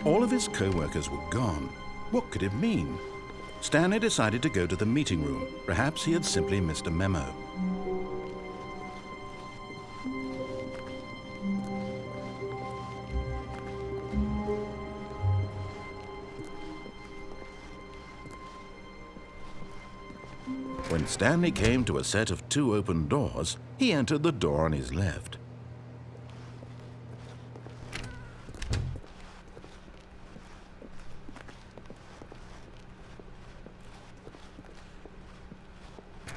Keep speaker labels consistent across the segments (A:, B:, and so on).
A: All of his co-workers were gone. What could it mean? Stanley decided to go to the meeting room. Perhaps he had simply missed a memo. When Stanley came to a set of 2 open doors, he entered the door on his left.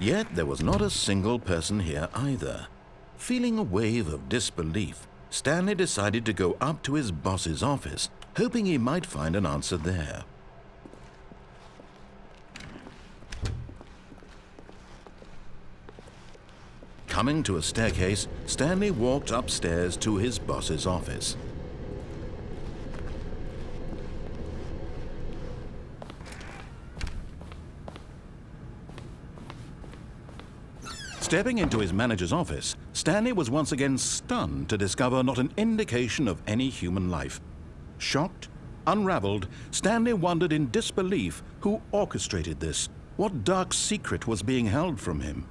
A: Yet there was not a single person here either. Feeling a wave of disbelief, Stanley decided to go up to his boss's office, hoping he might find an answer there. Coming to a staircase, Stanley walked upstairs to his boss's office. Stepping into his manager's office, Stanley was once again stunned to discover not an indication of any human life. Shocked, unraveled, Stanley wondered in disbelief who orchestrated this. What dark secret was being held from him?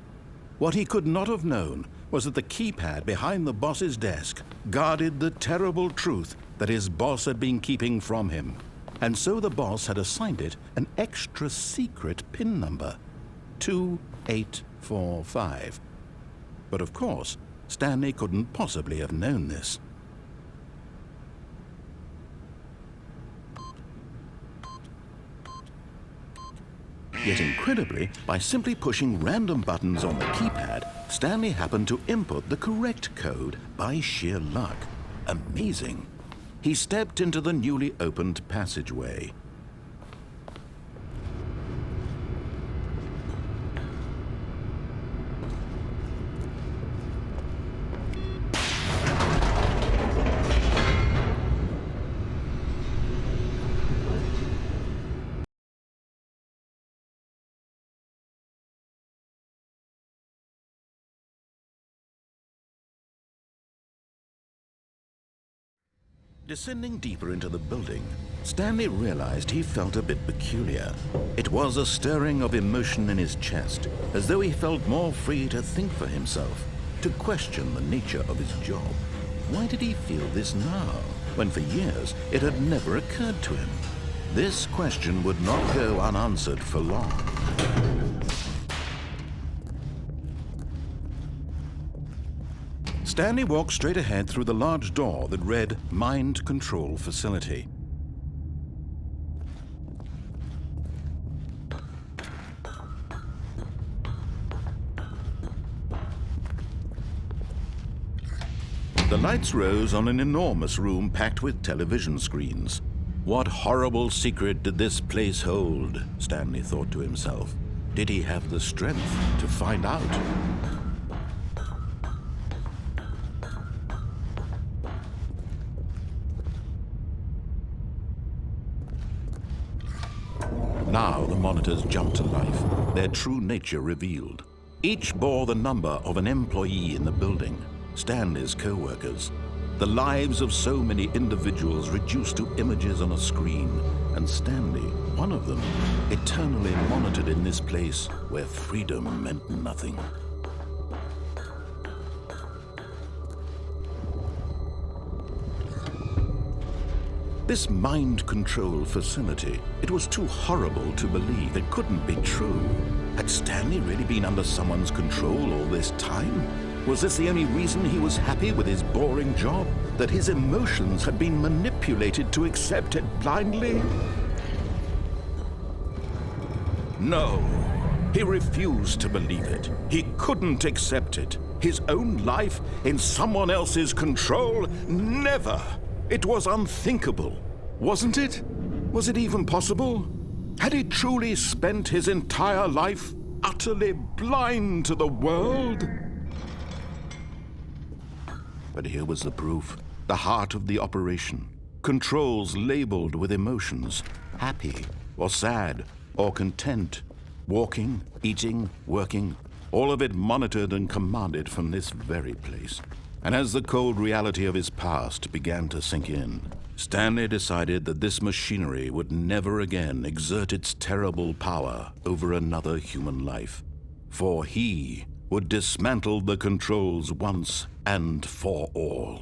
A: What he could not have known was that the keypad behind the boss's desk guarded the terrible truth that his boss had been keeping from him. And so the boss had assigned it an extra secret PIN number, 2845. But of course, Stanley couldn't possibly have known this. Yet incredibly, by simply pushing random buttons on the keypad, Stanley happened to input the correct code by sheer luck. Amazing. He stepped into the newly opened passageway. Descending deeper into the building, Stanley realized he felt a bit peculiar. It was a stirring of emotion in his chest, as though he felt more free to think for himself, to question the nature of his job. Why did he feel this now, when for years it had never occurred to him? This question would not go unanswered for long. Stanley walked straight ahead through the large door that read Mind Control Facility. The lights rose on an enormous room packed with television screens. What horrible secret did this place hold? Stanley thought to himself. Did he have the strength to find out? Now the monitors jumped to life, their true nature revealed. Each bore the number of an employee in the building, Stanley's co-workers. The lives of so many individuals reduced to images on a screen, and Stanley, one of them, eternally monitored in this place where freedom meant nothing. This mind control facility, it was too horrible to believe. It couldn't be true. Had Stanley really been under someone's control all this time? Was this the only reason he was happy with his boring job? That his emotions had been manipulated to accept it blindly? No, he refused to believe it. He couldn't accept it. His own life in someone else's control? Never! It was unthinkable, wasn't it? Was it even possible? Had he truly spent his entire life utterly blind to the world? But here was the proof, the heart of the operation. Controls labeled with emotions, happy or sad or content, walking, eating, working, all of it monitored and commanded from this very place. And as the cold reality of his past began to sink in, Stanley decided that this machinery would never again exert its terrible power over another human life. For he would dismantle the controls once and for all.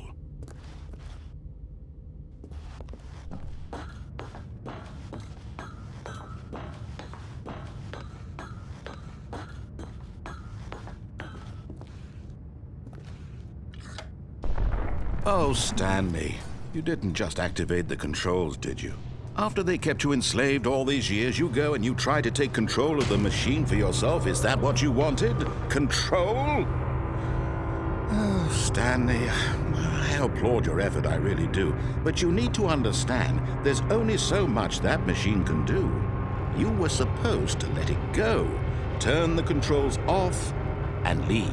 A: Oh, Stanley, you didn't just activate the controls, did you? After they kept you enslaved all these years, you go and you try to take control of the machine for yourself. Is that what you wanted? Control? Oh, Stanley, I applaud your effort, I really do. But you need to understand, there's only so much that machine can do. You were supposed to let it go, turn the controls off, and leave.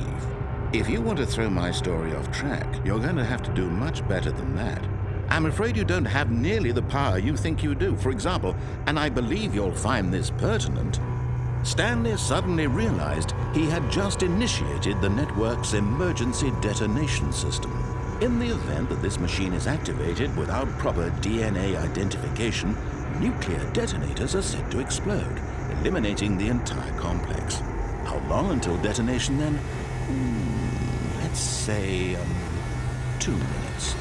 A: If you want to throw my story off track, you're going to have to do much better than that. I'm afraid you don't have nearly the power you think you do. For example, and I believe you'll find this pertinent, Stanley suddenly realized he had just initiated the network's emergency detonation system. In the event that this machine is activated without proper DNA identification, nuclear detonators are set to explode, eliminating the entire complex. How long until detonation then? Let's say 2 minutes.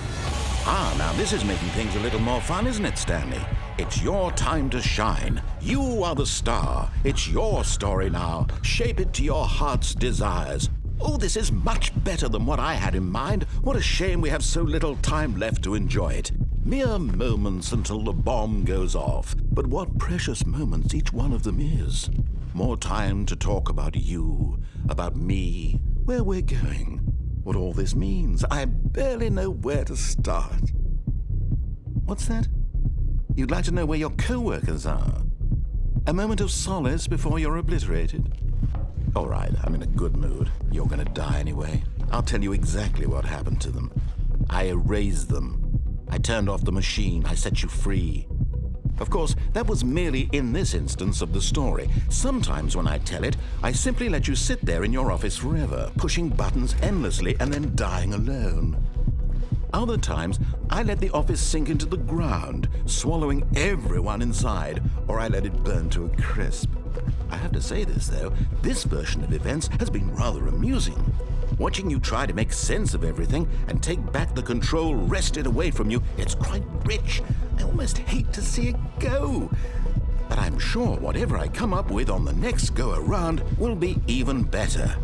A: Now this is making things a little more fun, isn't it, Stanley? It's your time to shine. You are the star. It's your story now. Shape it to your heart's desires. Oh, this is much better than what I had in mind. What a shame we have so little time left to enjoy it. Mere moments until the bomb goes off. But what precious moments each one of them is. More time to talk about you, about me, where we're going, what all this means. I barely know where to start. What's that? You'd like to know where your co-workers are? A moment of solace before you're obliterated? All right, I'm in a good mood. You're gonna die anyway. I'll tell you exactly what happened to them. I erased them. I turned off the machine. I set you free. Of course, that was merely in this instance of the story. Sometimes when I tell it, I simply let you sit there in your office forever, pushing buttons endlessly and then dying alone. Other times, I let the office sink into the ground, swallowing everyone inside, or I let it burn to a crisp. I have to say this, though, this version of events has been rather amusing. Watching you try to make sense of everything and take back the control wrested away from you, it's quite rich. I almost hate to see it go. But I'm sure whatever I come up with on the next go-around will be even better.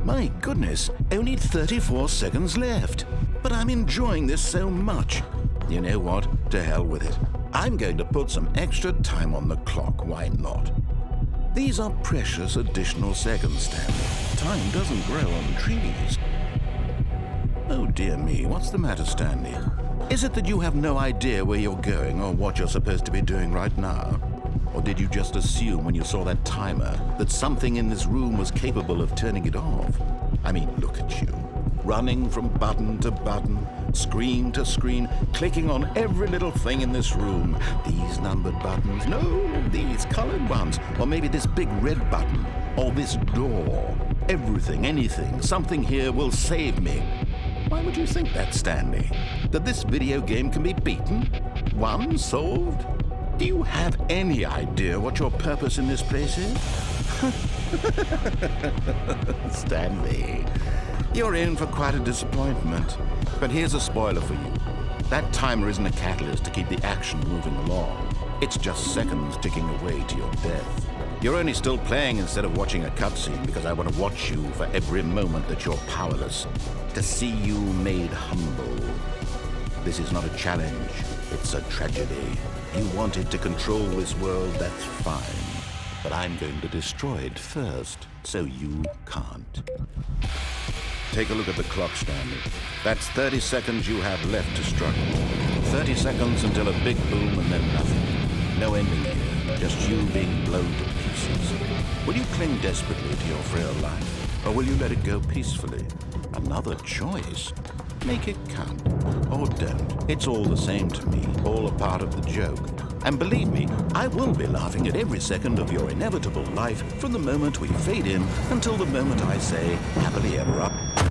A: My goodness, only 34 seconds left. But I'm enjoying this so much. You know what? To hell with it. I'm going to put some extra time on the clock, why not? These are precious additional seconds, Stanley. Time doesn't grow on trees. Oh dear me, what's the matter, Stanley? Is it that you have no idea where you're going or what you're supposed to be doing right now? Or did you just assume when you saw that timer that something in this room was capable of turning it off? I mean, look at you. Running from button to button, screen to screen, clicking on every little thing in this room. These numbered buttons, no, these colored ones, or maybe this big red button, or this door. Everything, anything, something here will save me. Why would you think that, Stanley? That this video game can be beaten? Won? Solved? Do you have any idea what your purpose in this place is? Stanley, you're in for quite a disappointment. But here's a spoiler for you. That timer isn't a catalyst to keep the action moving along. It's just seconds ticking away to your death. You're only still playing instead of watching a cutscene because I want to watch you for every moment that you're powerless. To see you made humble. This is not a challenge. It's a tragedy. You wanted to control this world, that's fine. But I'm going to destroy it first, so you can't. Take a look at the clock, Stanley. That's 30 seconds you have left to struggle. 30 seconds until a big boom and then nothing. No ending here, just you being blown to pieces. Will you cling desperately to your frail life, or will you let it go peacefully? Another choice. Make it count, or don't. It's all the same to me, all a part of the joke. And believe me, I will be laughing at every second of your inevitable life from the moment we fade in until the moment I say, happily ever after.